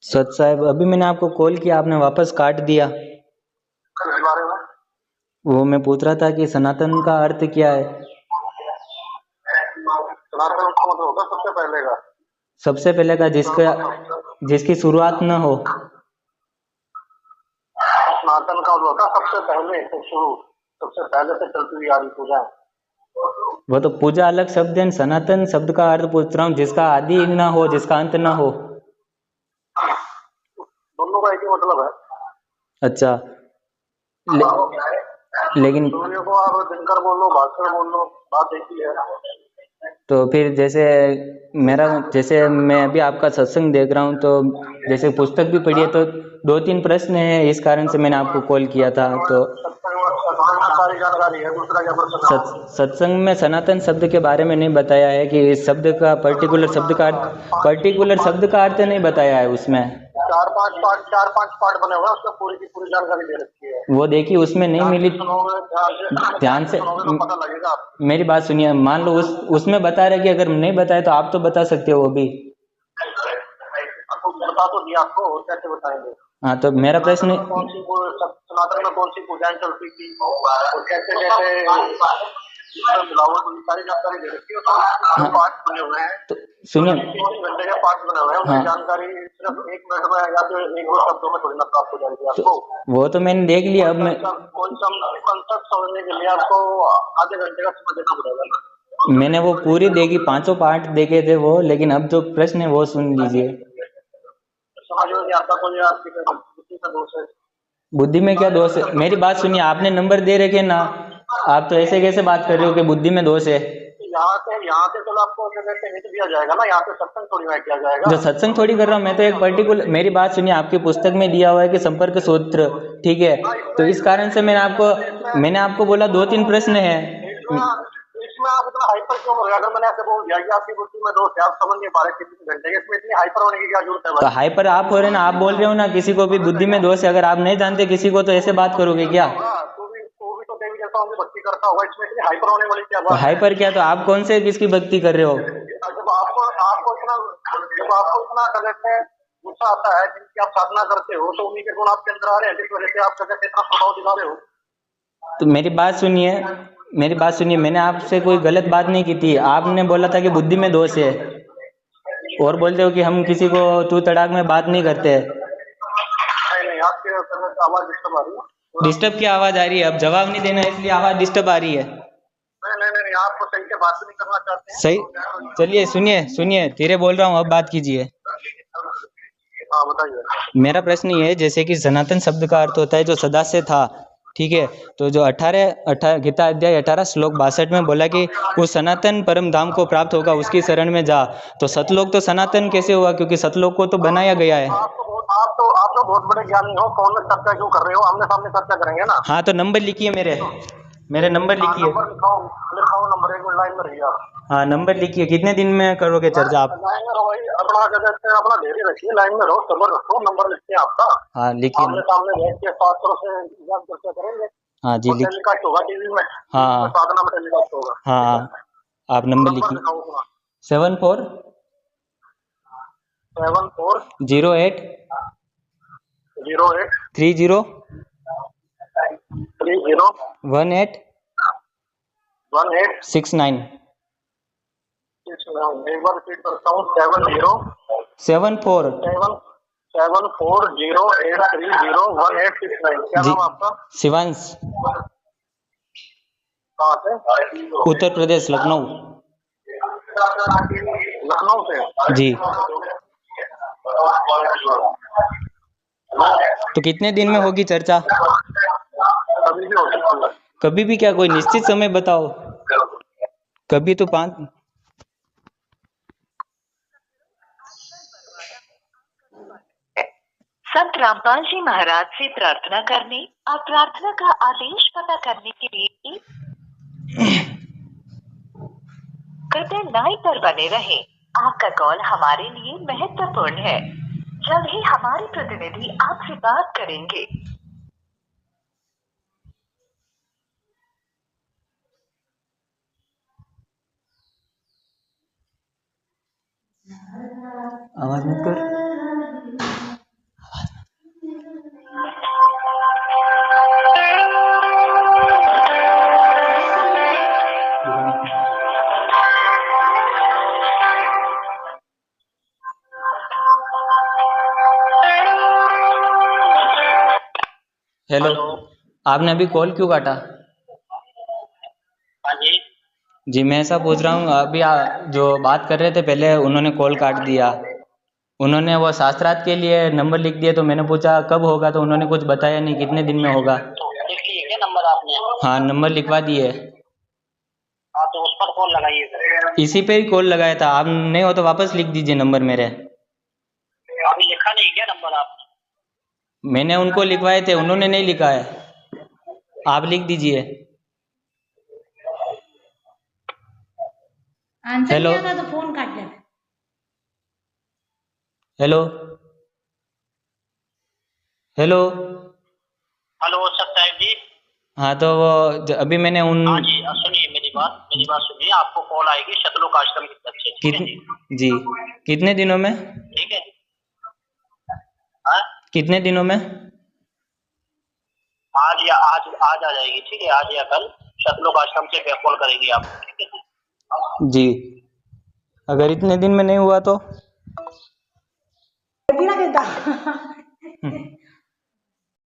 सच साहब, अभी मैंने आपको कॉल किया, आपने वापस काट दिया। किस बारे में? वो मैं पूछ रहा था कि सनातन का अर्थ क्या है। सनातन का मतलब होगा सबसे पहले का। सबसे पहले का जिसका जिसकी शुरुआत न हो। सनातन का मतलब होगा सबसे पहले से शुरू, सबसे पहले से चलती हुई आ रही पूजा। वो तो पूजा अलग शब्द है, सनातन शब्द का अर्थ पूछ रहा हूँ, जिसका आदि ना हो, जिसका अंत ना हो। दोनों का एक ही मतलब है। अच्छा। ले, लेकिन सूर्य को आप दिनकर बोल लो, भास्कर बोल लो, बात एक ही है। तो फिर जैसे मैं अभी आपका सत्संग देख रहा हूँ, तो जैसे पुस्तक भी पढ़ी है, तो 2-3 प्रश्न है, इस कारण से मैंने आपको कॉल किया था। तो सत्संग में सारी जानकारी है, दूसरा क्या प्रश्न है? सत्संग में सनातन शब्द के बारे में नहीं बताया है कि इस शब्द का पर्टिकुलर शब्द का अर्थ नहीं बताया है उसमें। चार पांच पार्ट बने हुए हैं, उसमें पूरी की पूरी जानकारी दे रखी है। वो देखिए, उसमें नहीं मिली। ध्यान से सुनोगे तो पता लगेगा आपको। मेरी बात सुनिए, मान लो उसमें बता रहे कि अगर नहीं बताए तो आप तो बता सकते हो वो भी। आपको बता तो दिया, आपको और कैसे बताएंगे? हाँ, तो मेरा प्रश्न। सनातन में कौन सी पूजाएं चलती थी और कैसे कैसे सारी जानकारी दे रखी है। हाँ, पार्ट बने हुए हैं, तो सुनिए। 3 घंटे के पार्ट बने हुए हैं, उनकी हाँ, जानकारी सिर्फ 1 मिनट में या फिर 1-2 शब्दों में थोड़ी ना प्राप्त हो जाएगी आपको। वो तो मैंने देख लिया। अब मैं कोई सा कंसेप्ट समझने के लिए आपको आधे घंटे का समय देना पड़ेगा। मैंने वो पूरी देखी, 5 पार्ट देखे थे वो, लेकिन अब जो प्रश्न है वो सुन लीजिए। समझ में नहीं आता, कोई आपकी किसी का दोष है? बुद्धि में क्या दोष है? मेरी बात सुनिए, आपने नंबर दे रखे ना। आप तो ऐसे कैसे बात कर रहे हो कि बुद्धि में दोष है? यहाँ से तो आपको हिंट दिया जाएगा ना, यहाँ से सत्संग थोड़ी ना किया जाएगा। जो सत्संग थोड़ी कर रहा हूँ मैं, तो एक पर्टिकुलर, मेरी बात सुनिए, आपकी पुस्तक में दिया हुआ है कि संपर्क सूत्र, ठीक है? तो इस कारण से मैंने आपको बोला 2-3 प्रश्न है। इसमें आप इतना हाइपर क्यों हो रहे? अगर मैंने ऐसे बोल दिया कि आपकी बुद्धि में दोष है, आप समझ नहीं पा रहे कितने घंटे, इसमें इतनी हाइपर होने की क्या जरूरत है? तो हाइपर आप हो रहे ना, आप बोल रहे हो ना किसी को भी बुद्धि में दोष है। अगर आप नहीं जानते किसी को, तो ऐसे बात करोगे क्या? तो भी तो देवी देवताओं की भक्ति करता होगा, इसमें इतनी हाइपर होने वाली क्या तो बात है? हाइपर क्या? तो आप कौन से किसकी भक्ति कर रहे हो? जब आपको इतना गलत है, गुस्सा आता है, जिनकी आप साधना करते हो, तो उन्हीं के गुण आपके अंदर आ रहे हैं, जिस वजह से आप जगह इतना प्रभाव दिखा रहे हो। तो मेरी बात सुनिए, मैंने आपसे कोई गलत बात नहीं की थी। आपने बोला था कि बुद्धि में दोष है, और बोलते हो कि हम किसी को तू तड़ाक में बात नहीं करते। नहीं, आपके आवाज डिस्टर्ब आ रही है। डिस्टर्ब की आवाज आ रही है? अब जवाब नहीं देना, इसलिए आवाज डिस्टर्ब आ रही है। नहीं, आप तो सही से बात नहीं करना चाहते हैं। सही, चलिए सुनिए सुनिए, धीरे बोल रहा हूँ, अब बात कीजिए। हाँ, बताइए। मेरा प्रश्न ये है, जैसे कि सनातन शब्द का अर्थ होता है जो सदा से था, ठीक है? तो जो 18 गीता अध्याय 18 श्लोक 62 में बोला कि उस सनातन परम धाम को प्राप्त होगा, उसकी शरण में जा। तो सतलोक तो सनातन कैसे हुआ? क्योंकि सतलोक को तो बनाया गया है। आप तो बहुत बड़े ज्ञानी हो, कौन में चर्चा क्यों कर रहे हो? आमने सामने चर्चा करेंगे ना। हाँ, तो नंबर लिखिए, मेरे नंबर लिखिए। नंबर लिखाओ नंबर, 1 मिनट लाइन में रहिए आप। हाँ, नंबर लिखिए। कितने दिन में करोगे चर्चा आप? लाइन में रहो भाई, अपना क्या कहते हैं, अपना धैर्य रखिए, लाइन में रहो, सब्र रखो, नंबर लिखते हैं आपका। हाँ, लिखिए आमने ना। सामने बैठ के शास्त्रों से ज्ञान चर्चा करेंगे। हाँ जी, और टेलीकास्ट होगा टीवी में, हाँ साधना में टेलीकास्ट होगा। हाँ हाँ, आप नंबर नंबर लिखिए। लिखाओ अपना। 74 74 08 08 30 30 18 18 69 एक बार रिपीट करता हूँ। 74 7408301869। क्या जी, नाम आपका? शिवांश, कहाँ से? उत्तर प्रदेश, लखनऊ। लखनऊ से? जी। तो कितने दिन में होगी चर्चा? अभी भी हो सकती है। कभी भी क्या? कोई निश्चित समय बताओ। कभी तो 5। संत रामपाल जी महाराज से प्रार्थना करने और प्रार्थना का आदेश पता करने के लिए कृपया लाइन पर बने रहें। आपका कॉल हमारे लिए महत्वपूर्ण है। जल्द ही हमारे प्रतिनिधि आपसे बात करेंगे। आवाज मत कर। हेलो, आपने अभी कॉल क्यों काटा? हाँ जी। जी मैं ऐसा पूछ रहा हूँ, अभी जो बात कर रहे थे पहले उन्होंने कॉल काट दिया। उन्होंने वो शास्त्रार्थ के लिए नंबर लिख दिया, तो मैंने पूछा कब होगा, तो उन्होंने कुछ बताया नहीं कितने दिन में होगा। तो लिख लिए क्या नंबर आपने? हाँ नंबर लिखवा दिए। हाँ तो उस पर कॉल लगाइए फिर। इसी पे ही कॉल लगाया था, आप नहीं हो तो वापस लिख दीजिए नंबर मेरे। अभी लिखा नहीं क्या नंबर आपने? मैंने उनको लिखवाए थे, उन्होंने नहीं लिखा है, आप लिख दीजिए। Answer hello. नहीं आता तो फोन काट लेना। Hello hello. हेलो सत्याग जी। हाँ तो वो अभी मैंने उन हाँ जी, सुनिए मेरी बात सुनिए। आपको कॉल आएगी शतलोक आश्रम की तरफ से, ठीक है कित जी? जी कितने दिनों में? ठीक है जी। हाँ? कितने दिनों में? आज आ जाएगी, ठीक है? आज या कल शतलोक आश्रम से बैक कॉल करेंगे आप, ठीक है जी? जी अगर इतने दिन में नहीं हुआ तो? कितना देता